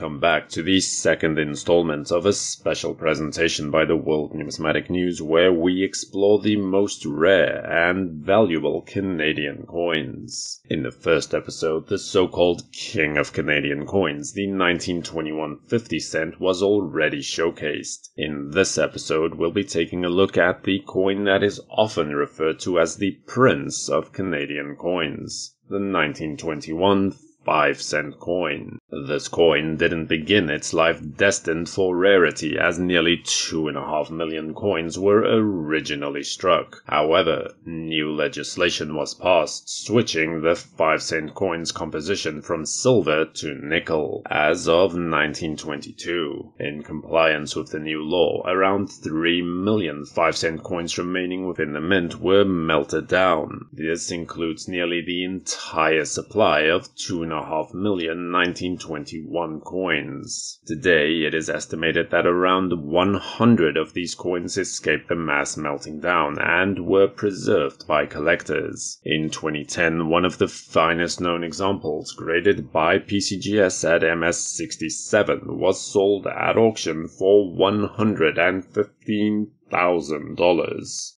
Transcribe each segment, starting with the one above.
Welcome back to the second installment of a special presentation by the World Numismatic News, where we explore the most rare and valuable Canadian coins. In the first episode, the so-called King of Canadian Coins, the 1921 50 cent, was already showcased. In this episode, we'll be taking a look at the coin that is often referred to as the Prince of Canadian Coins, the 1921 5-cent coin. This coin didn't begin its life destined for rarity, as nearly 2.5 million coins were originally struck. However, new legislation was passed, switching the 5-cent coin's composition from silver to nickel as of 1922. In compliance with the new law, around 3 million 5-cent coins remaining within the mint were melted down. This includes nearly the entire supply of 2.5 million 1921 coins. Today, it is estimated that around 100 of these coins escaped the mass melting down and were preserved by collectors. In 2010, one of the finest known examples, graded by PCGS at MS67, was sold at auction for $115,000.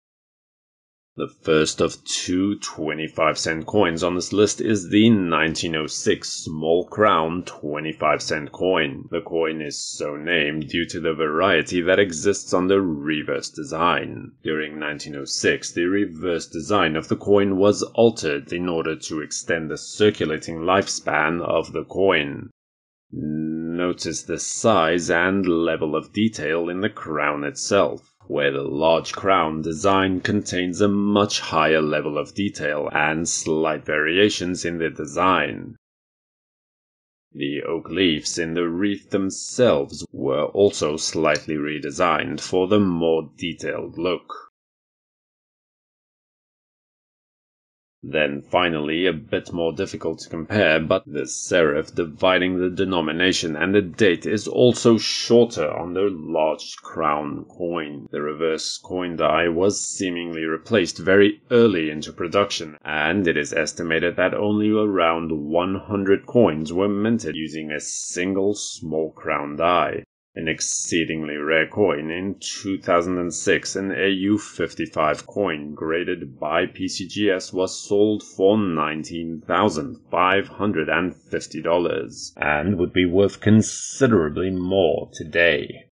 The first of two 25-cent coins on this list is the 1906 small crown 25-cent coin. The coin is so named due to the variety that exists on the reverse design. During 1906, the reverse design of the coin was altered in order to extend the circulating lifespan of the coin. Notice the size and level of detail in the crown itself, where the large crown design contains a much higher level of detail and slight variations in the design. The oak leaves in the wreath themselves were also slightly redesigned for the more detailed look. Then finally, a bit more difficult to compare, but the serif dividing the denomination and the date is also shorter on the large crown coin. The reverse coin die was seemingly replaced very early into production, and it is estimated that only around 100 coins were minted using a single small crown die. An exceedingly rare coin. In 2006, an AU55 coin graded by PCGS was sold for $19,550 and would be worth considerably more today.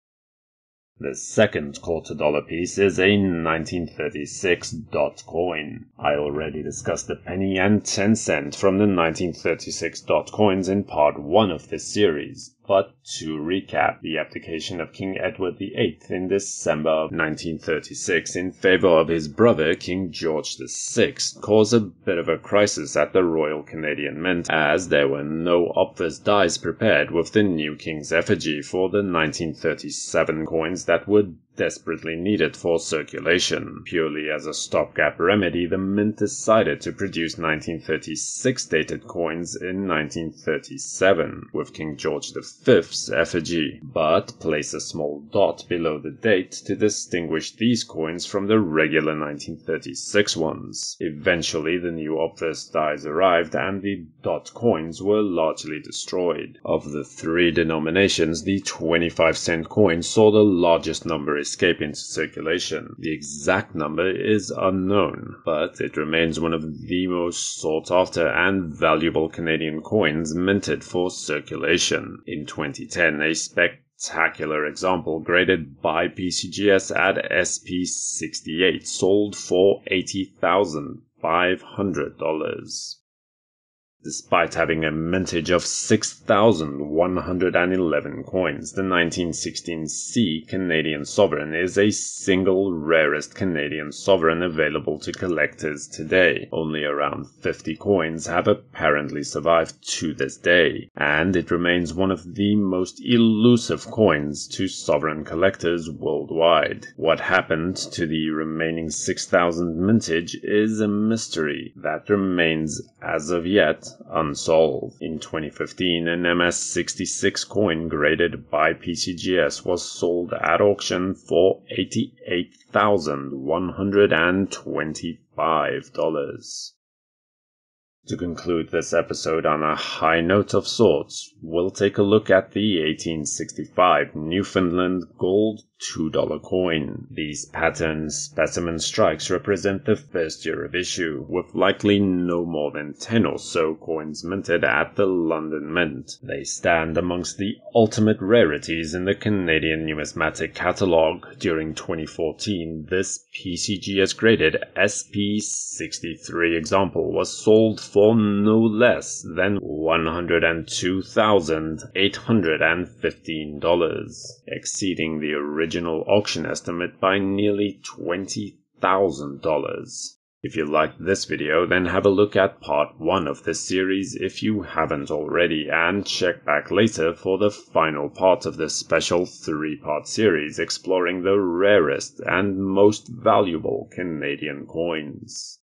The second quarter-dollar piece is a 1936 dot coin. I already discussed the penny and 10 cent from the 1936 dot coins in part 1 of this series. But to recap, the abdication of King Edward VIII in December of 1936 in favor of his brother King George VI caused a bit of a crisis at the Royal Canadian Mint, as there were no obverse dies prepared with the new king's effigy for the 1937 coins that were desperately needed for circulation. Purely as a stopgap remedy, the mint decided to produce 1936 dated coins in 1937 with King George V's effigy, but place a small dot below the date to distinguish these coins from the regular 1936 ones. Eventually, the new obverse dies arrived and the dot coins were largely destroyed. Of the three denominations, the 25-cent coin saw the largest number escape into circulation. The exact number is unknown, but it remains one of the most sought after and valuable Canadian coins minted for circulation. In 2010, a spectacular example graded by PCGS at SP68 sold for $80,500. Despite having a mintage of 6,111 coins, the 1916 C Canadian sovereign is a single rarest Canadian sovereign available to collectors today. Only around 50 coins have apparently survived to this day, and it remains one of the most elusive coins to sovereign collectors worldwide. What happened to the remaining 6,000 mintage is a mystery that remains, as of yet, unsolved. In 2015, an MS66 coin graded by PCGS was sold at auction for $88,125. To conclude this episode on a high note of sorts, we'll take a look at the 1865 Newfoundland gold $2 coin. These pattern specimen strikes represent the first year of issue, with likely no more than 10 or so coins minted at the London Mint. They stand amongst the ultimate rarities in the Canadian Numismatic catalogue. During 2014, this PCGS graded SP63 example was sold for no less than $102,815, exceeding the original auction estimate by nearly $20,000. If you liked this video, then have a look at part 1 of this series if you haven't already, and check back later for the final part of this special 3-part series exploring the rarest and most valuable Canadian coins.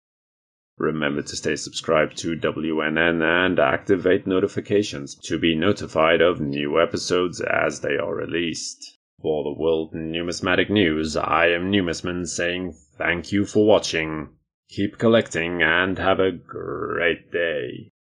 Remember to stay subscribed to WNN and activate notifications to be notified of new episodes as they are released. For the World Numismatic News, I am Numisman saying thank you for watching, keep collecting, and have a great day.